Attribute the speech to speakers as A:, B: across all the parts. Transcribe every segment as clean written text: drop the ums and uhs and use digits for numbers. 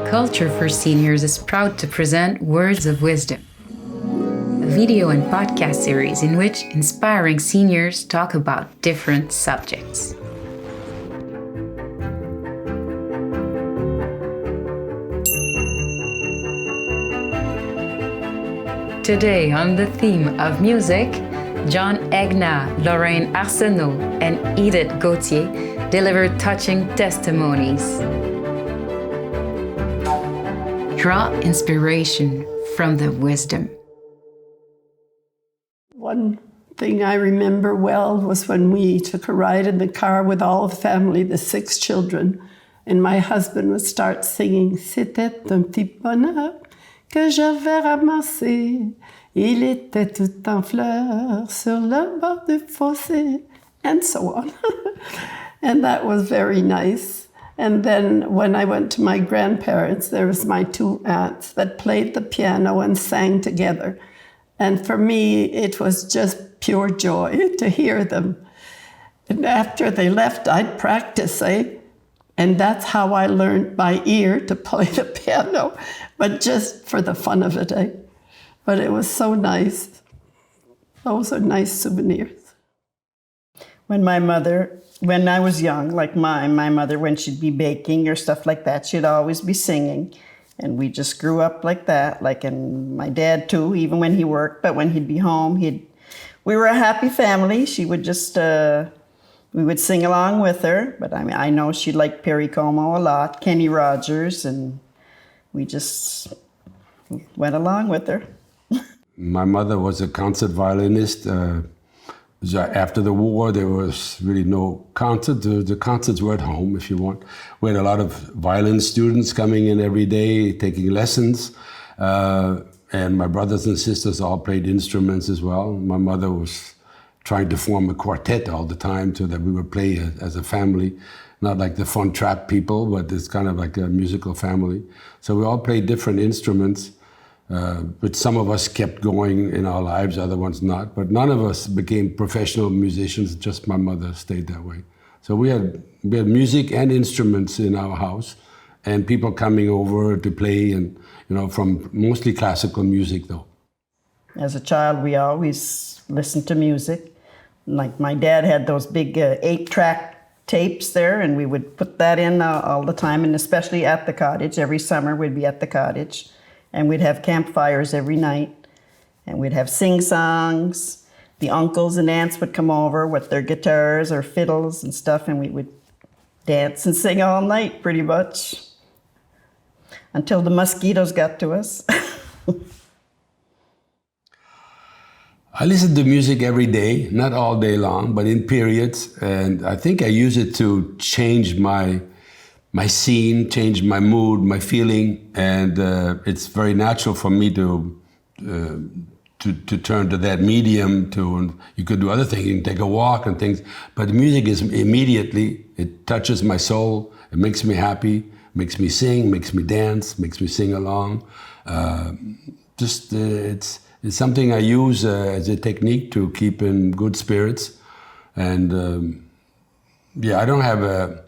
A: Culture for Seniors is proud to present Words of Wisdom, a video and podcast series in which inspiring seniors talk about different subjects. Today, on the theme of music, John Egna, Lorraine Arsenault, and Edith Gauthier deliver touching testimonies. Draw inspiration from the wisdom.
B: One thing I remember well was when we took a ride in the car with all the family, the 6 children, and my husband would start singing, "C'était un petit bonheur que j'avais ramassé. Il était tout en fleurs sur le bord du fossé," and so on. And that was very nice. And then when I went to my grandparents, there was my 2 aunts that played the piano and sang together. And for me, it was just pure joy to hear them. And after they left, I'd practice, And that's how I learned by ear to play the piano, but just for the fun of it, But it was so nice. Those are nice souvenirs.
C: When I was young, like my mother, when she'd be baking or stuff like that, she'd always be singing. And we just grew up like that, and my dad too, even when he worked. But when he'd be home, we were a happy family. She would just, we would sing along with her. But I know she liked Perry Como a lot, Kenny Rogers, and we just went along with her.
D: My mother was a concert violinist. After the war, there was really no concert. The concerts were at home, if you want. We had a lot of violin students coming in every day, taking lessons. And my brothers and sisters all played instruments as well. My mother was trying to form a quartet all the time so that we would play as a family. Not like the fun trap people, but it's kind of like a musical family. So we all played different instruments. But some of us kept going in our lives, other ones not. But none of us became professional musicians, just my mother stayed that way. So we had music and instruments in our house, and people coming over to play, and from mostly classical music though.
C: As a child, we always listened to music. Like my dad had those big 8-track tapes there, and we would put that in all the time, and especially at the cottage. Every summer we'd be at the cottage. And we'd have campfires every night, and we'd have sing-songs. The uncles and aunts would come over with their guitars or fiddles and stuff, and we would dance and sing all night, pretty much, until the mosquitoes got to us.
D: I listen to music every day, not all day long, but in periods, and I think I use it to change my scene, change my mood, my feeling, and it's very natural for me to turn to that medium. You could do other things, you can take a walk and things, but the music is immediately, it touches my soul, it makes me happy, makes me sing, makes me dance, makes me sing along. It's something I use as a technique to keep in good spirits, and I don't have a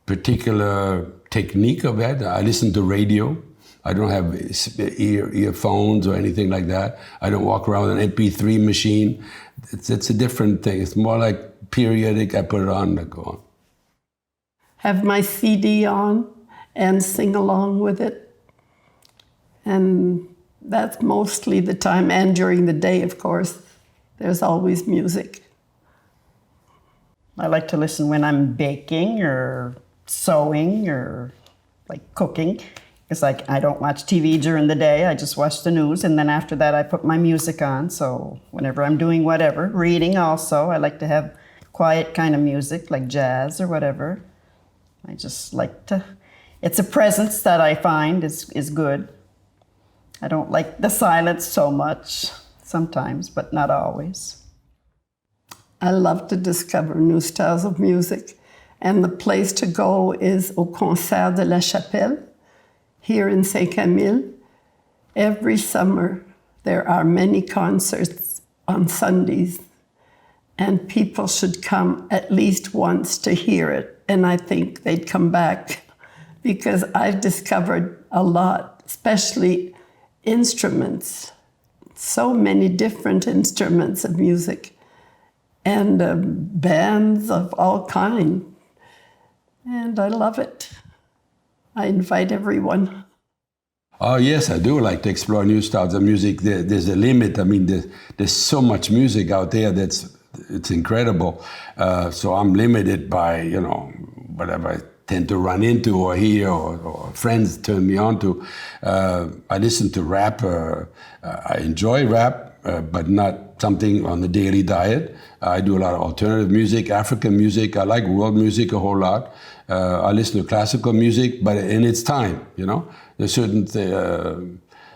D: particular technique of that. I listen to radio. I don't have earphones or anything like that. I don't walk around with an MP3 machine. It's a different thing. It's more like periodic. I put it on and go on.
B: Have my CD on and sing along with it. And that's mostly the time, and during the day, of course. There's always music.
C: I like to listen when I'm baking or sewing or cooking. It's I don't watch TV during the day, I just watch the news, and then after that I put my music on. So whenever I'm doing whatever, reading also, I like to have quiet kind of music like jazz or whatever. I just like to, it's a presence that I find is good. I don't like the silence so much sometimes, but not always.
B: I love to discover new styles of music. And the place to go is au Concert de la Chapelle, here in Saint-Camille. Every summer, there are many concerts on Sundays, and people should come at least once to hear it. And I think they'd come back because I've discovered a lot, especially instruments, so many different instruments of music, and bands of all kinds. And I love it. I invite everyone.
D: Oh yes, I do like to explore new styles of music. There's a limit. I mean, there's so much music out there it's incredible. So I'm limited by whatever I tend to run into or hear or friends turn me on to. I listen to rap. I enjoy rap, but not something on the daily diet. I do a lot of alternative music, African music. I like world music a whole lot. I listen to classical music, but in its time, There's certain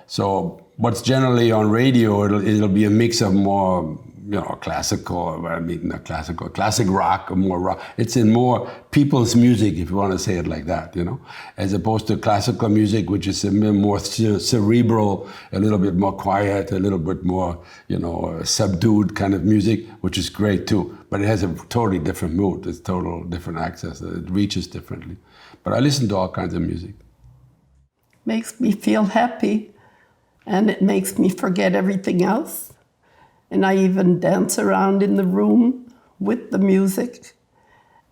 D: so what's generally on radio, it'll be a mix of more, classical, not classical, classic rock or more rock. It's in more people's music, if you want to say it like that, as opposed to classical music, which is a more cerebral, a little bit more quiet, a little bit more, subdued kind of music, which is great too. But it has a totally different mood. It's total different access. It reaches differently. But I listen to all kinds of music.
B: Makes me feel happy, and it makes me forget everything else. And I even dance around in the room with the music,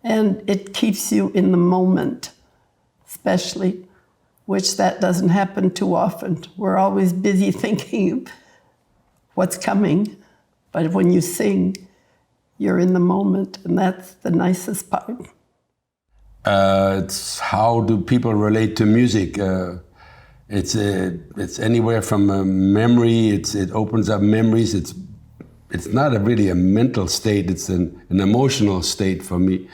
B: and it keeps you in the moment, especially, which that doesn't happen too often. We're always busy thinking what's coming, but when you sing, you're in the moment, and that's the nicest part.
D: It's how do people relate to music? It's anywhere from a memory. It opens up memories. It's not really a mental state. It's an emotional state for me,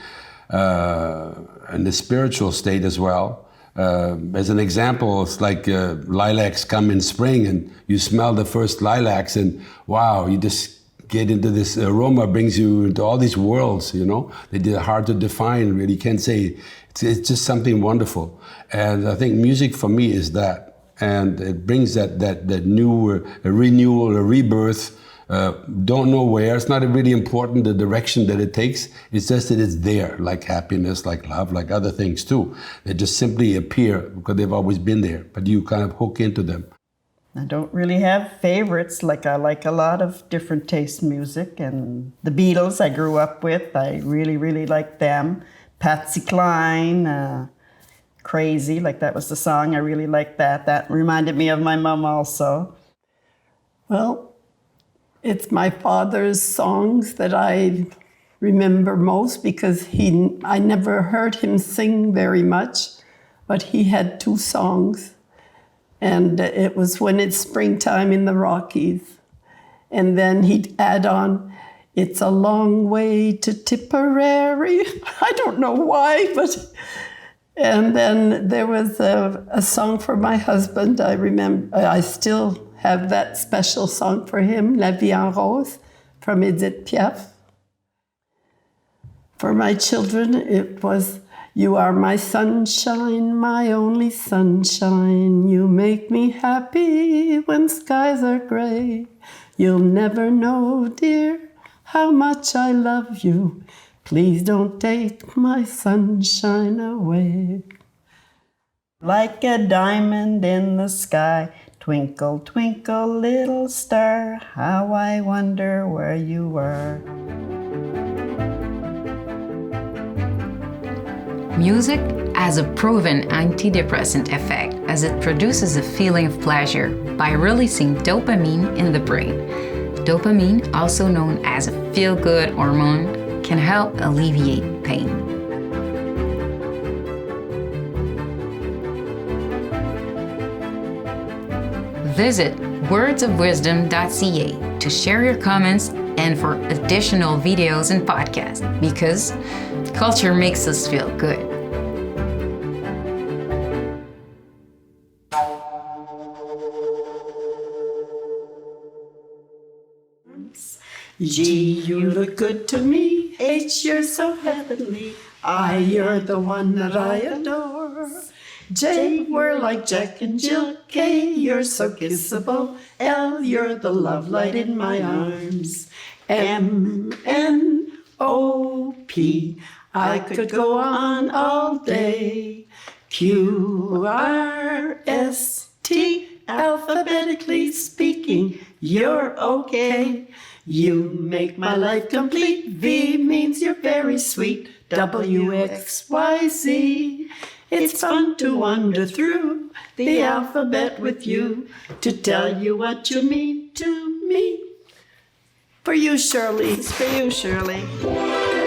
D: and a spiritual state as well. As an example, it's like lilacs come in spring, and you smell the first lilacs, and wow, you just get into this aroma, brings you into all these worlds. They're hard to define. Really, can't say. It's just something wonderful, and I think music for me is that, and it brings that new a renewal, a rebirth. Don't know where. It's not really important the direction that it takes. It's just that it's there, like happiness, like love, like other things too. They just simply appear because they've always been there, but you kind of hook into them.
C: I don't really have favorites. Like I like a lot of different taste music, and the Beatles I grew up with. I really, really like them. Patsy Cline, Crazy, like that was the song. I really liked that. That reminded me of my mom also.
B: Well, it's my father's songs that I remember most because I never heard him sing very much, but he had 2 songs. And it was When It's Springtime in the Rockies. And then he'd add on, It's a Long Way to Tipperary. I don't know why, but... And then there was a song for my husband. I remember, I still have that special song for him, La Vie en Rose, from Edith Piaf. For my children, it was, You are my sunshine, my only sunshine. You make me happy when skies are gray. You'll never know, dear, how much I love you. Please don't take my sunshine away.
C: Like a diamond in the sky, twinkle, twinkle, little star, how I wonder where you were.
A: Music has a proven antidepressant effect as it produces a feeling of pleasure by releasing dopamine in the brain. Dopamine, also known as a feel-good hormone, can help alleviate pain. Visit wordsofwisdom.ca to share your comments and for additional videos and podcasts, because culture makes us feel good.
B: G, you look good to me. H, you're so heavenly. I, you're the one that I adore. J, we're like Jack and Jill. K, you're so kissable. L, you're the love light in my arms. M, N, O, P, I could go on all day. Q, R, S, T. Alphabetically speaking, you're okay. You make my life complete. V means you're very sweet. W, X, Y, Z. It's fun to wander through the alphabet with you to tell you what you mean to me. For you, Shirley.
C: It's for you, Shirley.